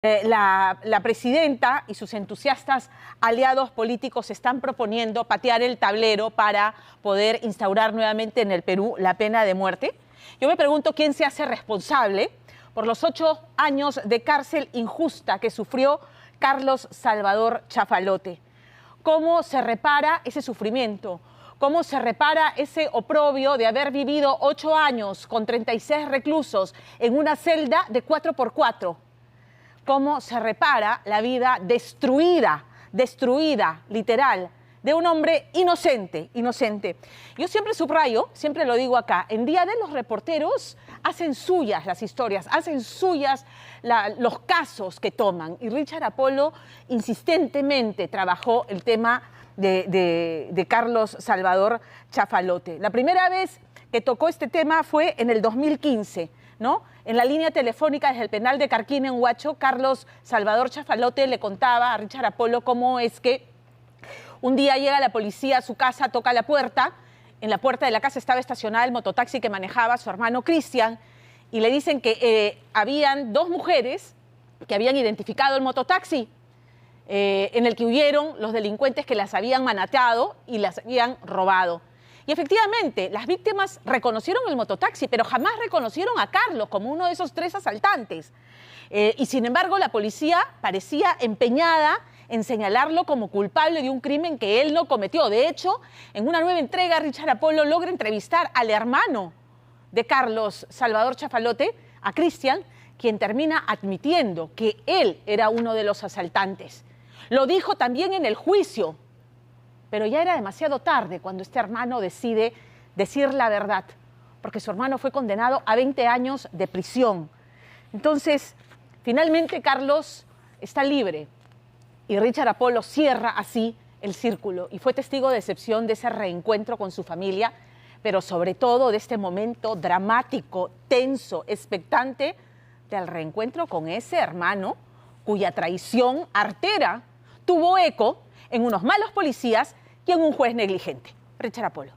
La presidenta y sus entusiastas aliados políticos están proponiendo patear el tablero para poder instaurar nuevamente en el Perú la pena de muerte. Yo me pregunto quién se hace responsable por los 8 años de cárcel injusta que sufrió Carlos Salvador Chafalote. ¿Cómo se repara ese sufrimiento? ¿Cómo se repara ese oprobio de haber vivido 8 años con 36 reclusos en una celda de 4x4? ¿Cómo se repara la vida destruida, literal, de un hombre inocente? Yo siempre subrayo, siempre lo digo acá, en Día de los Reporteros hacen suyas las historias, hacen suyas los casos que toman. Y Richard Apolo insistentemente trabajó el tema de Carlos Salvador Chafalote. La primera vez que tocó este tema fue en el 2015, ¿no? En la línea telefónica desde el penal de Carquín en Huacho, Carlos Salvador Chafalote le contaba a Richard Apolo cómo es que un día llega la policía a su casa, toca la puerta. En la puerta de la casa estaba estacionado el mototaxi que manejaba su hermano Cristian y le dicen que habían 2 mujeres que habían identificado el mototaxi en el que huyeron los delincuentes que las habían manateado y las habían robado. Y efectivamente, las víctimas reconocieron el mototaxi, pero jamás reconocieron a Carlos como uno de esos 3 asaltantes. Y sin embargo, la policía parecía empeñada en señalarlo como culpable de un crimen que él no cometió. De hecho, en una nueva entrega, Richard Apolo logra entrevistar al hermano de Carlos Salvador Chafalote, a Cristian, quien termina admitiendo que él era uno de los asaltantes. Lo dijo también en el juicio, pero ya era demasiado tarde cuando este hermano decide decir la verdad, porque su hermano fue condenado a 20 años de prisión. Entonces, finalmente Carlos está libre y Richard Apolo cierra así el círculo y fue testigo de excepción de ese reencuentro con su familia, pero sobre todo de este momento dramático, tenso, expectante del reencuentro con ese hermano cuya traición artera tuvo eco en unos malos policías y en un juez negligente. Richard Apolo.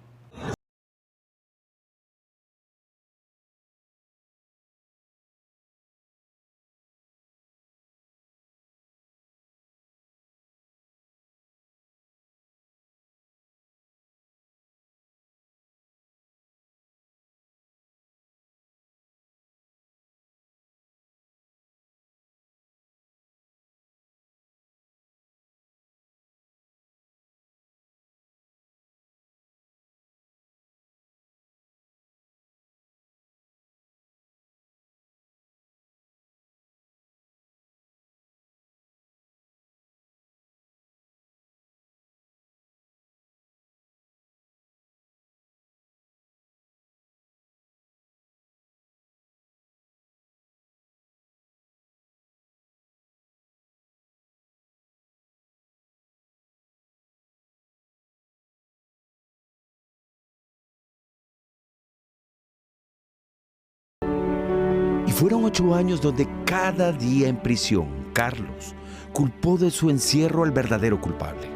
Fueron 8 años donde cada día en prisión, Carlos culpó de su encierro al verdadero culpable,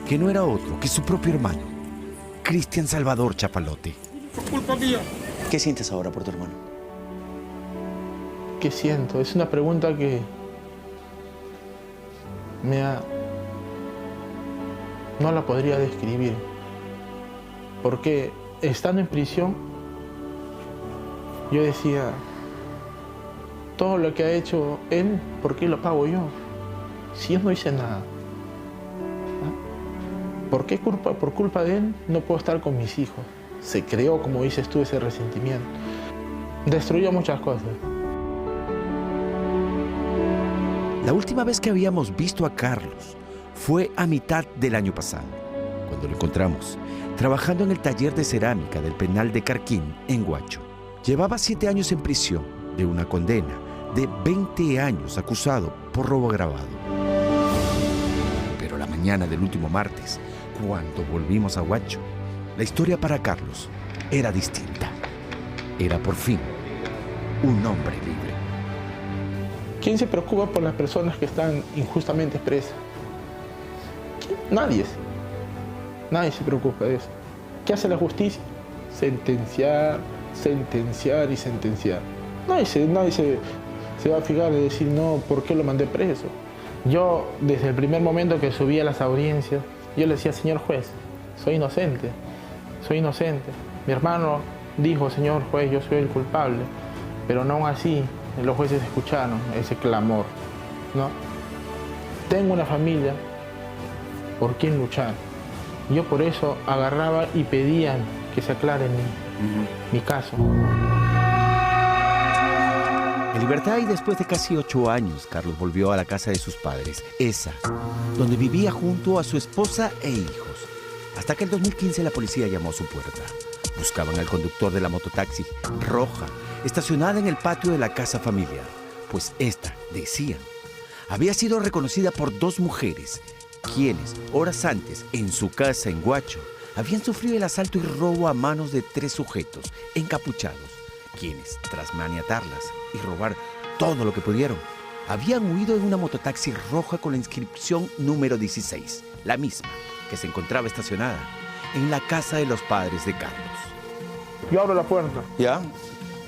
que no era otro que su propio hermano, Cristian Salvador Chafalote. Por culpa mía. ¿Qué sientes ahora por tu hermano? ¿Qué siento? Es una pregunta que no la podría describir. Porque estando en prisión, yo decía, todo lo que ha hecho él, ¿por qué lo pago yo? Si yo no hice nada. ¿Por qué por culpa de él no puedo estar con mis hijos? Se creó, como dices tú, ese resentimiento. Destruyó muchas cosas. La última vez que habíamos visto a Carlos fue a mitad del año pasado, cuando lo encontramos trabajando en el taller de cerámica del penal de Carquín, en Huacho. Llevaba 7 años en prisión de una condena de 20 años acusado por robo agravado. Pero la mañana del último martes, cuando volvimos a Huacho, la historia para Carlos era distinta. Era por fin un hombre libre. ¿Quién se preocupa por las personas que están injustamente presas? Nadie. Nadie se preocupa de eso. ¿Qué hace la justicia? Sentenciar, sentenciar y sentenciar. Nadie se se va a fijar y decir, no, ¿por qué lo mandé preso? Yo, desde el primer momento que subí a las audiencias, yo le decía, señor juez, soy inocente, soy inocente. Mi hermano dijo, señor juez, yo soy el culpable, pero no aún así los jueces escucharon ese clamor, ¿no? Tengo una familia por quien luchar. Yo por eso agarraba y pedía que se aclare mi caso. En libertad y después de casi 8 años, Carlos volvió a la casa de sus padres, esa, donde vivía junto a su esposa e hijos. Hasta que en 2015 la policía llamó a su puerta. Buscaban al conductor de la mototaxi roja, estacionada en el patio de la casa familiar, pues esta, decían, había sido reconocida por 2 mujeres, quienes, horas antes, en su casa en Huacho, habían sufrido el asalto y robo a manos de 3 sujetos encapuchados, quienes, tras maniatarlas y robar todo lo que pudieron, habían huido en una mototaxi roja con la inscripción número 16, la misma que se encontraba estacionada en la casa de los padres de Carlos. Yo abro la puerta. ¿Ya?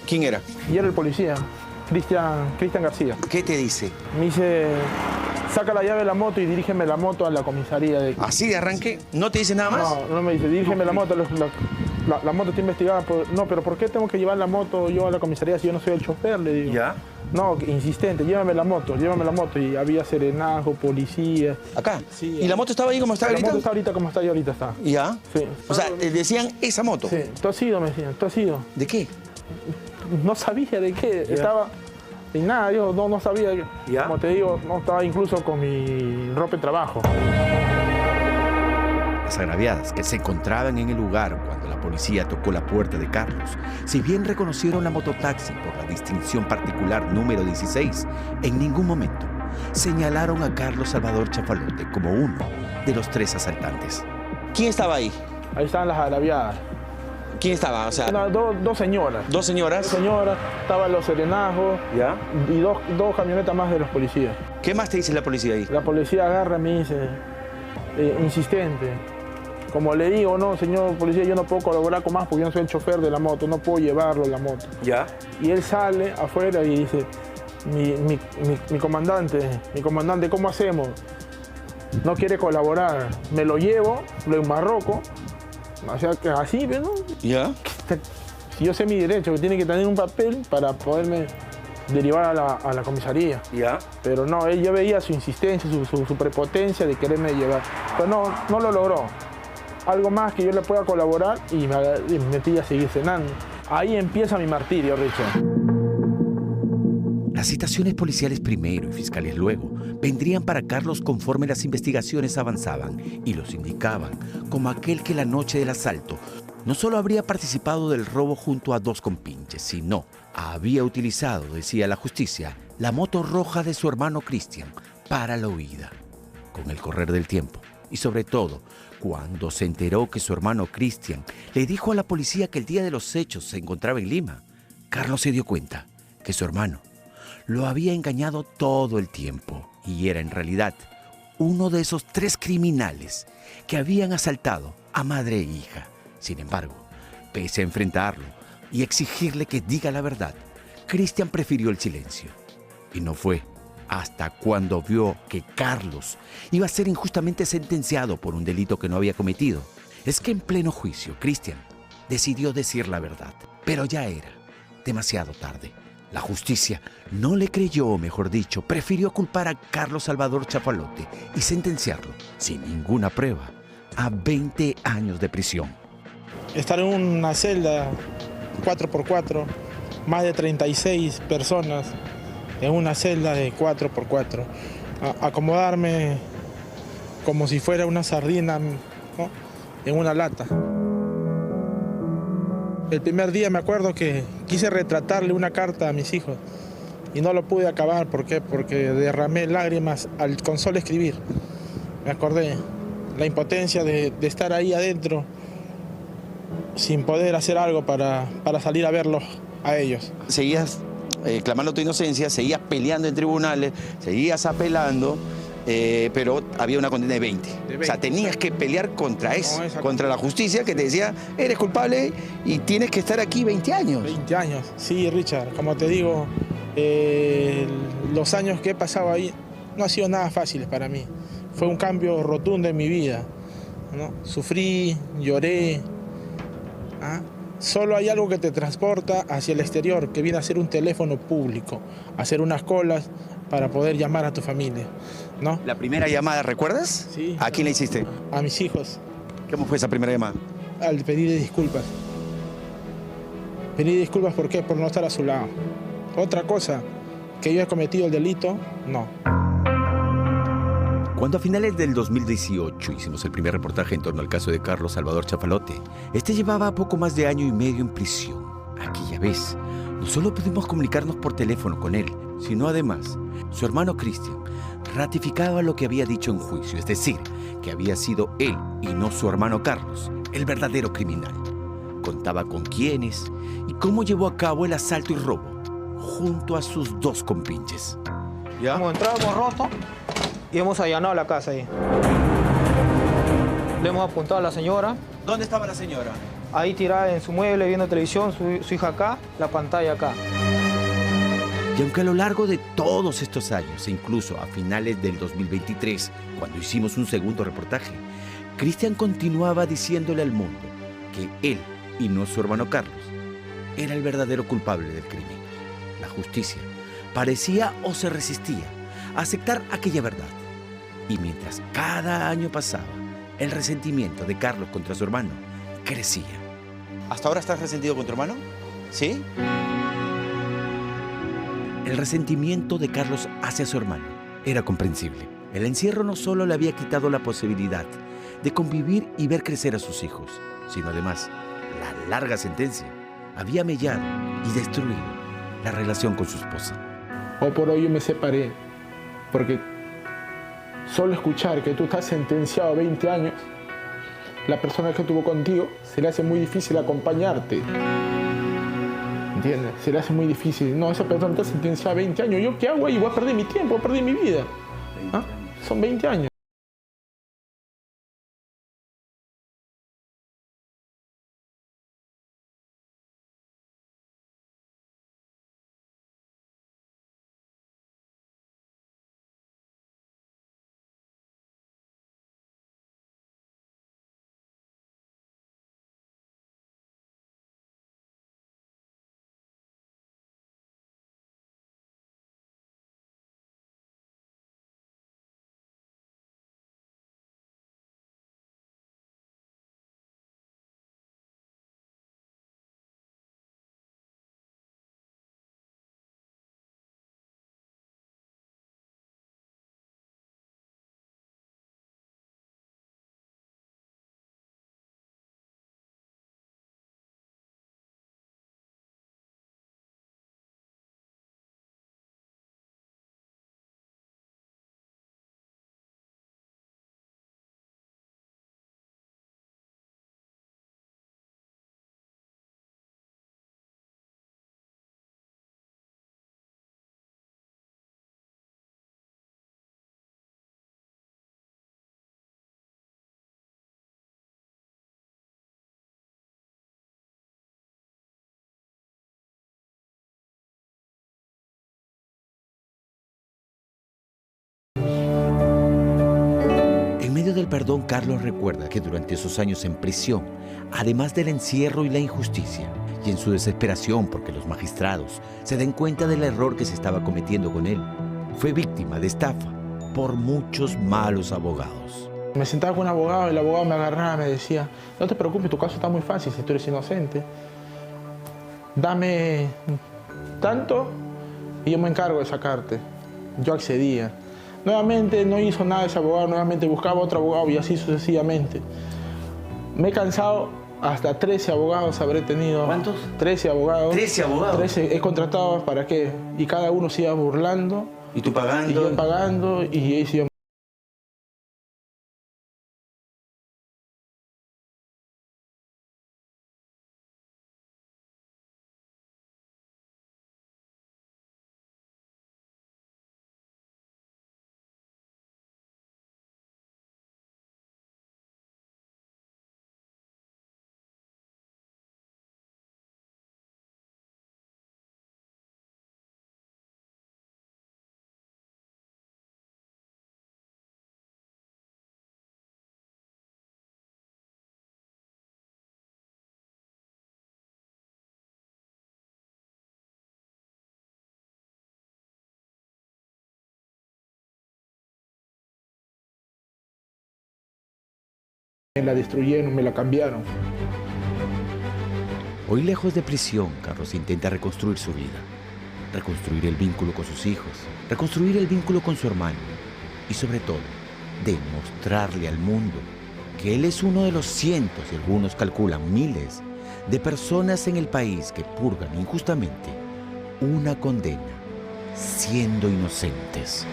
¿Quién era? Y era el policía, Cristian García. ¿Qué te dice? Me dice, saca la llave de la moto y dirígeme la moto a la comisaría. ¿Así de arranque? ¿No te dice nada más? No me dice, dirígeme la moto, la moto está investigada. No, pero ¿por qué tengo que llevar la moto yo a la comisaría si yo no soy el chofer? Le digo. ¿Ya? No, insistente, llévame la moto. Y había serenazgo, policía. ¿Acá? Sí. ¿Y la moto estaba ahí como está La ahorita? moto está ahorita como está ahí ahorita está. ¿Ya? Sí. O sea, te decían esa moto. Sí, tú has ido, me decían, tú has ido. ¿De qué? No sabía de qué, estaba... Y nada, yo no sabía. ¿Ya? Como te digo, no estaba incluso con mi ropa de trabajo. Las agraviadas que se encontraban en el lugar cuando la policía tocó la puerta de Carlos, si bien reconocieron la mototaxi por la distinción particular número 16, en ningún momento señalaron a Carlos Salvador Chafalote como uno de los 3 asaltantes. ¿Quién estaba ahí? Ahí estaban las agraviadas. ¿Quién estaba? O sea, Dos señoras. 2 señoras. Señoras, estaban los serenazgos ¿Ya? y dos camionetas más de los policías. ¿Qué más te dice la policía ahí? La policía agarra y me dice, insistente. Como le digo, no, señor policía, yo no puedo colaborar con más porque yo no soy el chofer de la moto, no puedo llevarlo en la moto. ¿Ya? Y él sale afuera y dice, mi comandante, ¿cómo hacemos? No quiere colaborar. Me lo llevo, lo enmarroco. O sea, que así, ¿no? ¿Ya? Si yo sé mi derecho, que tiene que tener un papel para poderme derivar a la comisaría. ¿Ya? Pero no, él ya veía su insistencia, su prepotencia de quererme llevar. Pero no lo logró. Algo más que yo le pueda colaborar y me metí a seguir cenando. Ahí empieza mi martirio, Richard. Las citaciones policiales primero y fiscales luego vendrían para Carlos conforme las investigaciones avanzaban y los indicaban como aquel que la noche del asalto no solo habría participado del robo junto a 2 compinches, sino había utilizado, decía la justicia, la moto roja de su hermano Cristian para la huida. Con el correr del tiempo y sobre todo cuando se enteró que su hermano Cristian le dijo a la policía que el día de los hechos se encontraba en Lima, Carlos se dio cuenta que su hermano lo había engañado todo el tiempo y era en realidad uno de esos 3 criminales que habían asaltado a madre e hija. Sin embargo, pese a enfrentarlo y exigirle que diga la verdad, Cristian prefirió el silencio. Y no fue hasta cuando vio que Carlos iba a ser injustamente sentenciado por un delito que no había cometido, es que en pleno juicio, Cristian decidió decir la verdad. Pero ya era demasiado tarde. La justicia no le creyó, o mejor dicho, prefirió culpar a Carlos Salvador Chafalote y sentenciarlo, sin ninguna prueba, a 20 años de prisión. Estar en una celda 4x4, más de 36 personas en una celda de 4x4, acomodarme como si fuera una sardina, ¿no?, en una lata. El primer día me acuerdo que quise retratarle una carta a mis hijos y no lo pude acabar. ¿Por qué? Porque derramé lágrimas con solo escribir. Me acordé la impotencia de estar ahí adentro sin poder hacer algo para salir a verlos a ellos. Seguías clamando tu inocencia, seguías peleando en tribunales, seguías apelando, pero había una condena de 20. O sea, tenías que pelear contra eso, contra la justicia que te decía, eres culpable y tienes que estar aquí 20 años. 20 años, sí, Richard. Como te digo, Los años que he pasado ahí no han sido nada fáciles para mí. Fue un cambio rotundo en mi vida, ¿no? Sufrí, lloré. ¿Ah? Solo hay algo que te transporta hacia el exterior, que viene a ser un teléfono público, hacer unas colas para poder llamar a tu familia, ¿no? La primera llamada, ¿recuerdas? Sí. ¿A quién la hiciste? A mis hijos, ¿Cómo fue esa primera llamada? al pedir disculpas. Pedir disculpas, ¿por qué? Por no estar a su lado. Otra cosa, que yo he cometido el delito, no. Cuando a finales del 2018 hicimos el primer reportaje en torno al caso de Carlos Salvador Chafalote, este llevaba poco más de año y medio en prisión. Aquella vez, no solo pudimos comunicarnos por teléfono con él, sino además, su hermano Cristian ratificaba lo que había dicho en juicio, es decir, que había sido él y no su hermano Carlos, el verdadero criminal. Contaba con quiénes y cómo llevó a cabo el asalto y robo, junto a sus dos compinches. ¿Ya? Hemos entrado, hemos roto y hemos allanado la casa ahí. Le hemos apuntado a la señora, ¿Dónde estaba la señora? ahí tirada en su mueble viendo televisión, su hija acá, la pantalla acá. Y aunque a lo largo de todos estos años, e incluso a finales del 2023, cuando hicimos un segundo reportaje, Cristian continuaba diciéndole al mundo que él, y no su hermano Carlos, era el verdadero culpable del crimen. La justicia parecía o se resistía a aceptar aquella verdad. Y mientras cada año pasaba, el resentimiento de Carlos contra su hermano crecía. ¿Hasta ahora estás resentido con tu hermano? ¿Sí? El resentimiento de Carlos hacia su hermano era comprensible. El encierro no solo le había quitado la posibilidad de convivir y ver crecer a sus hijos, sino además, la larga sentencia había mellado y destruido la relación con su esposa. Hoy por hoy yo me separé, porque solo escuchar que tú estás sentenciado a 20 años, la persona que estuvo contigo se le hace muy difícil acompañarte. ¿Entiendes? Se le hace muy difícil. No, esa persona está sentenciada a 20 años. ¿Yo qué hago ahí? Voy a perder mi tiempo, voy a perder mi vida. ¿Ah? Son 20 años. En medio del perdón, Carlos recuerda que durante esos años en prisión, además del encierro y la injusticia, y en su desesperación porque los magistrados se den cuenta del error que se estaba cometiendo con él, fue víctima de estafa por muchos malos abogados. Me sentaba con un abogado y el abogado me agarraba, me decía, no te preocupes, tu caso está muy fácil si tú eres inocente. Dame tanto y yo me encargo de sacarte. Yo accedía. Nuevamente no hizo nada ese abogado, nuevamente buscaba otro abogado y así sucesivamente. Me he cansado, hasta 13 abogados habré tenido. ¿Cuántos? 13 abogados. ¿13 abogados? 13 he contratado, ¿para qué? Y cada uno se iba burlando. ¿Y tú pagando? Y yo pagando y ellos iban Me la destruyeron, me la cambiaron. Hoy, lejos de prisión, Carlos intenta reconstruir su vida, reconstruir el vínculo con sus hijos, reconstruir el vínculo con su hermano y, sobre todo, demostrarle al mundo que él es uno de los cientos, y algunos calculan miles, de personas en el país que purgan injustamente una condena, siendo inocentes.